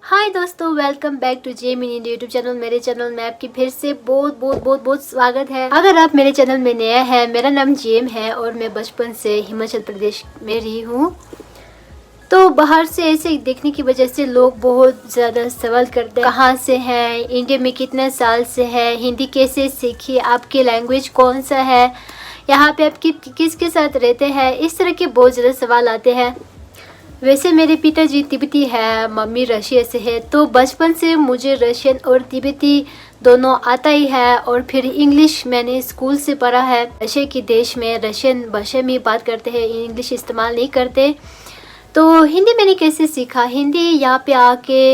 हाय दोस्तों, welcome back to gem in India YouTube channel. मेरे channel में आपकी फिर से बहुत स्वागत है। अगर आप मेरे चैनल में नया है, मेरा नाम जेम है और मैं बचपन से हिमाचल प्रदेश में रही हूँ। तो बाहर से ऐसे देखने की वजह से लोग बहुत ज़्यादा सवाल करते हैं, कहाँ से हैं, इंडिया में कितने साल से है, हिंदी कैसे सीखी, आपकी लैंग्वेज कौन सा है, यहाँ पे आप किसके साथ रहते हैं। इस तरह के बहुत ज़्यादा सवाल आते हैं। वैसे मेरे पिताजी तिब्बती है, मम्मी रशिया से है, तो बचपन से मुझे रशियन और तिब्बती दोनों आता ही है। और फिर इंग्लिश मैंने स्कूल से पढ़ा है। रशिया के देश में रशियन भाषा में बात करते हैं, इंग्लिश इस्तेमाल नहीं करते। तो हिंदी मैंने कैसे सीखा, हिंदी यहाँ पे आके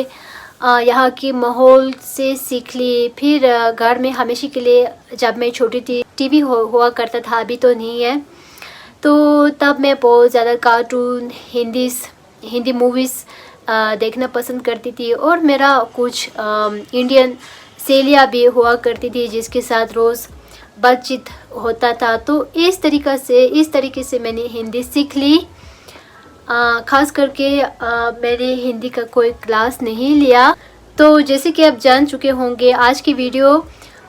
यहाँ के माहौल से सीख ली। फिर घर में हमेशा के लिए, जब मैं छोटी थी, टीवी हुआ करता था, अभी तो नहीं है, तो तब मैं बहुत ज़्यादा कार्टून, हिंदी मूवीज़ देखना पसंद करती थी। और मेरा कुछ इंडियन सहेलियाँ भी हुआ करती थी जिसके साथ रोज़ बातचीत होता था। तो इस तरीके से मैंने हिंदी सीख ली। ख़ास करके मैंने हिंदी का कोई क्लास नहीं लिया। तो जैसे कि आप जान चुके होंगे, आज की वीडियो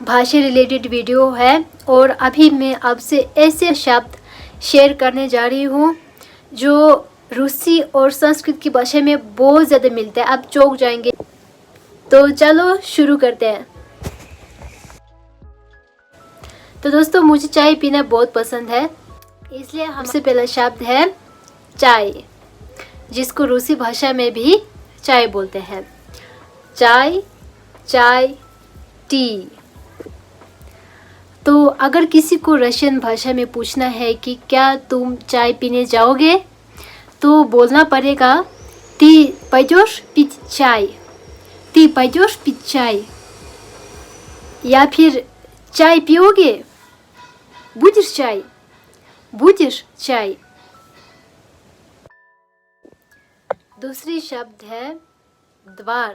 भाषा रिलेटेड वीडियो है। और अभी मैं आपसे ऐसे शब्द शेयर करने जा रही हूँ जो रूसी और संस्कृत की भाषा में बहुत ज़्यादा मिलते हैं। आप चौंक जाएंगे। तो चलो शुरू करते हैं। तो दोस्तों, मुझे चाय पीना बहुत पसंद है, इसलिए हमसे पहला शब्द है चाय, जिसको रूसी भाषा में भी चाय बोलते हैं। चाय, चाय, टी। तो अगर किसी को रशियन भाषा में पूछना है कि क्या तुम चाय पीने जाओगे, तो बोलना पड़ेगा ती पैजोश पिच चाय, ती पैजोश पिच चाय। या फिर चाय पियोगे, बुदिश चाय, बुदिश चाय। दूसरी शब्द है द्वार,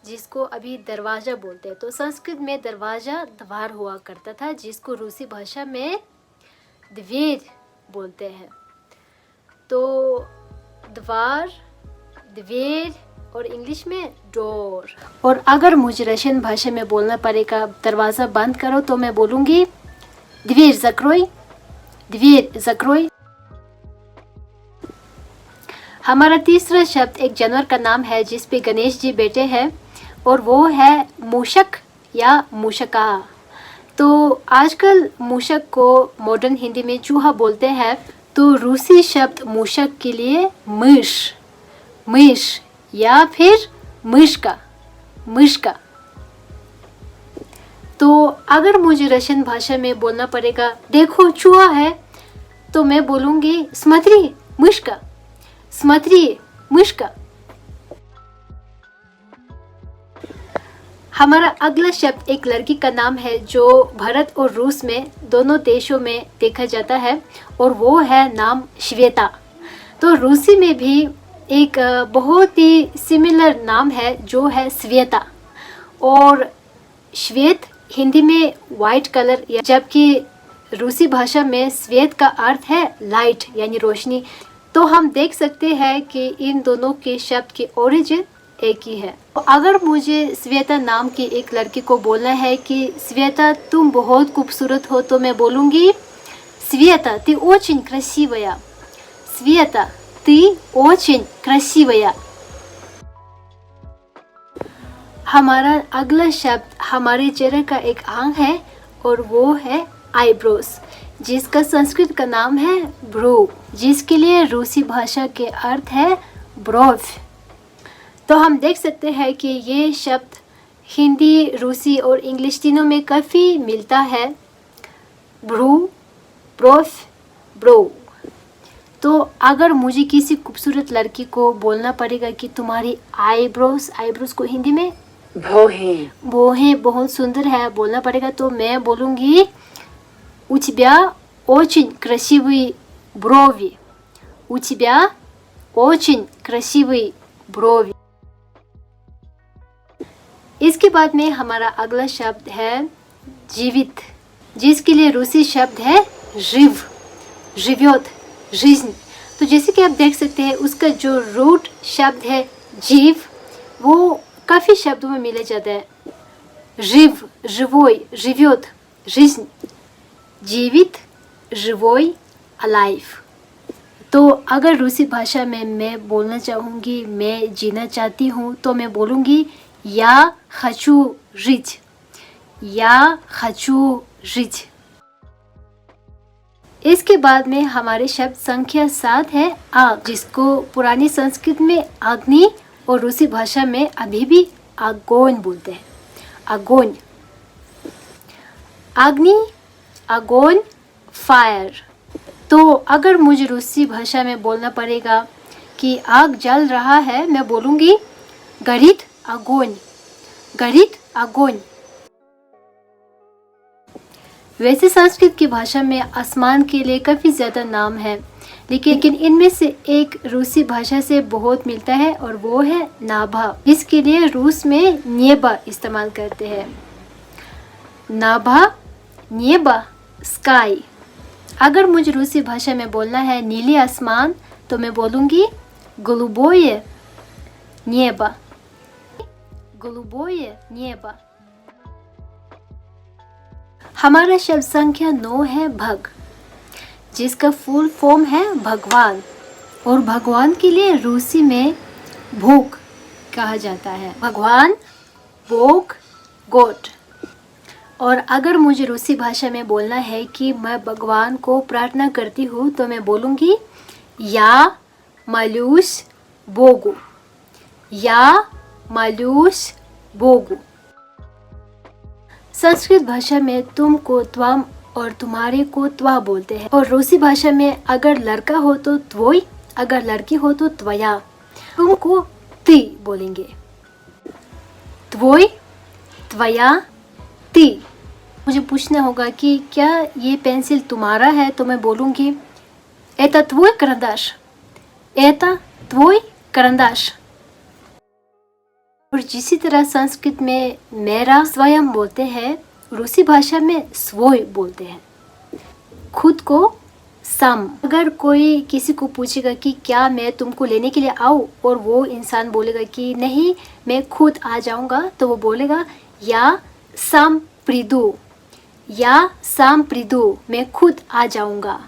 जिसको अभी दरवाज़ा बोलते हैं। तो संस्कृत में दरवाज़ा द्वार हुआ करता था, जिसको रूसी भाषा में द्वेर बोलते हैं। तो द्वार, द्वेर और इंग्लिश में डोर। और अगर मुझे रशियन भाषा में बोलना पड़ेगा दरवाज़ा बंद करो, तो मैं बोलूँगी द्वेर ज़क्रोय, द्वेर ज़क्रोय। हमारा तीसरा शब्द एक जानवर का नाम है जिस पे गणेश जी बैठे हैं, और वो है मूषक या मूषका। तो आजकल मूषक को मॉडर्न हिंदी में चूहा बोलते हैं। तो रूसी शब्द मूषक के लिए मिश, मिश या फिर मिश्का, मिश्का। तो अगर मुझे रशियन भाषा में बोलना पड़ेगा देखो चूहा है, तो मैं बोलूँगी स्मत्री मिश्का, स्मत्री मिश्का। हमारा अगला शब्द एक लड़की का नाम है जो भारत और रूस में दोनों देशों में देखा जाता है, और वो है नाम श्वेता। तो रूसी में भी एक बहुत ही सिमिलर नाम है जो है श्वेता। और श्वेत हिंदी में वाइट कलर, जबकि रूसी भाषा में श्वेत का अर्थ है लाइट यानी रोशनी। तो हम देख सकते हैं कि इन दोनों के शब्द की ओरिजिन एक ही है। तो अगर मुझे श्वेता नाम की एक लड़की को बोलना है कि श्वेता तुम बहुत खूबसूरत हो, तो मैं बोलूँगी श्वेता ты очень красивая, श्वेता ты очень красивая। हमारा अगला शब्द हमारे चेहरे का एक अंग है, और वो है आईब्रोज, जिसका संस्कृत का नाम है ब्रो, जिसके लिए रूसी भाषा के अर्थ है ब्रोव। तो हम देख सकते हैं कि ये शब्द हिंदी, रूसी और इंग्लिश तीनों में काफ़ी मिलता है। ब्रू, ब्रोफ, ब्रो। तो अगर मुझे किसी खूबसूरत लड़की को बोलना पड़ेगा कि तुम्हारी आईब्रोज को हिंदी में भौहें बहुत सुंदर है बोलना पड़ेगा, तो मैं बोलूँगी у тебя очень красивые брови, у тебя очень красивые брови। इसके बाद में हमारा अगला शब्द है जीवित, जिसके लिए रूसी शब्द है जिव, живет, жизнь। तो जैसे कि आप देख सकते हैं, उसका जो रूट शब्द है जीव, वो काफ़ी शब्दों में मिले जाते हैं। रिव, रिवोई, रिव्योत, रिज्न, जीवित, रिवोई, अलाइव। तो अगर रूसी भाषा में मैं बोलना चाहूँगी मैं जीना चाहती हूँ तो मैं बोलूँगी या खचू रिच, या खचू रिच। इसके बाद में हमारे शब्द संख्या 7 है आग, जिसको पुरानी संस्कृत में अग्नि और रूसी भाषा में अभी भी आगोन बोलते हैं। आगोन, अग्नि, आगोन, फायर। तो अगर मुझे रूसी भाषा में बोलना पड़ेगा कि आग जल रहा है, मैं बोलूँगी गरित आगोन, गरित आगोन। वैसे संस्कृत की भाषा में आसमान के लिए काफ़ी ज़्यादा नाम है, लेकिन इनमें से एक रूसी भाषा से बहुत मिलता है और वो है नाभा, जिसके लिए रूस में नेबा इस्तेमाल करते हैं। नाभा, नेबा, स्काई। अगर मुझे रूसी भाषा में बोलना है नीले आसमान तो मैं बोलूँगी голубое небо, голубое небо। हमारा शब्द संख्या 9 है भग, जिसका फुल फॉर्म है भगवान, और भगवान के लिए रूसी में भोग कहा जाता है। भगवान, भोग, गोट। और अगर मुझे रूसी भाषा में बोलना है कि मैं भगवान को प्रार्थना करती हूँ तो मैं बोलूँगी या मालूस बोगु, या मालूस बोगु। संस्कृत भाषा में तुम को त्वम और तुम्हारे को त्वा बोलते हैं, और रूसी भाषा में अगर लड़का हो तो त्वोई, अगर लड़की हो तो त्वया। तुम को ती बोलेंगे, त्वोई, त्वया, ती। मुझे पूछना होगा कि क्या ये पेंसिल तुम्हारा है तो मैं बोलूँगी एता त्वोई करंदाश, एता त्वोई करंदाश। और जिसी तरह संस्कृत में मेरा स्वयं बोलते हैं, रूसी भाषा में स्वोय बोलते हैं, खुद को सम। अगर कोई किसी को पूछेगा कि क्या मैं तुमको लेने के लिए आऊँ और वो इंसान बोलेगा कि नहीं मैं खुद आ जाऊँगा, तो वो बोलेगा या सम प्रिदु, या सम प्रिदु, मैं खुद आ जाऊँगा।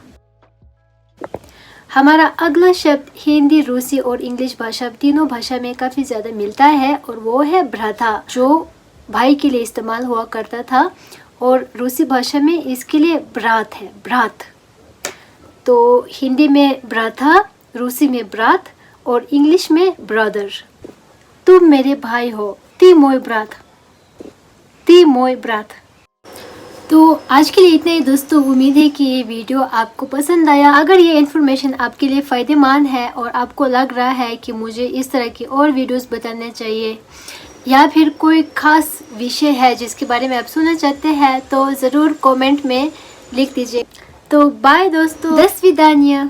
हमारा अगला शब्द हिंदी, रूसी और इंग्लिश भाषा तीनों भाषा में काफ़ी ज़्यादा मिलता है, और वो है भ्राता, जो भाई के लिए इस्तेमाल हुआ करता था, और रूसी भाषा में इसके लिए ब्रात है, ब्रात। तो हिंदी में भ्राता, रूसी में ब्रात और इंग्लिश में ब्रदर। तुम मेरे भाई हो, ती मोय ब्रात, ती मोय ब्रात। तो आज के लिए इतना ही दोस्तों। उम्मीद है कि ये वीडियो आपको पसंद आया। अगर ये इन्फॉर्मेशन आपके लिए फ़ायदेमंद है और आपको लग रहा है कि मुझे इस तरह की और वीडियोस बताने चाहिए, या फिर कोई ख़ास विषय है जिसके बारे में आप सुनना चाहते हैं, तो ज़रूर कमेंट में लिख दीजिए। तो बाय दोस्तों, до свидания।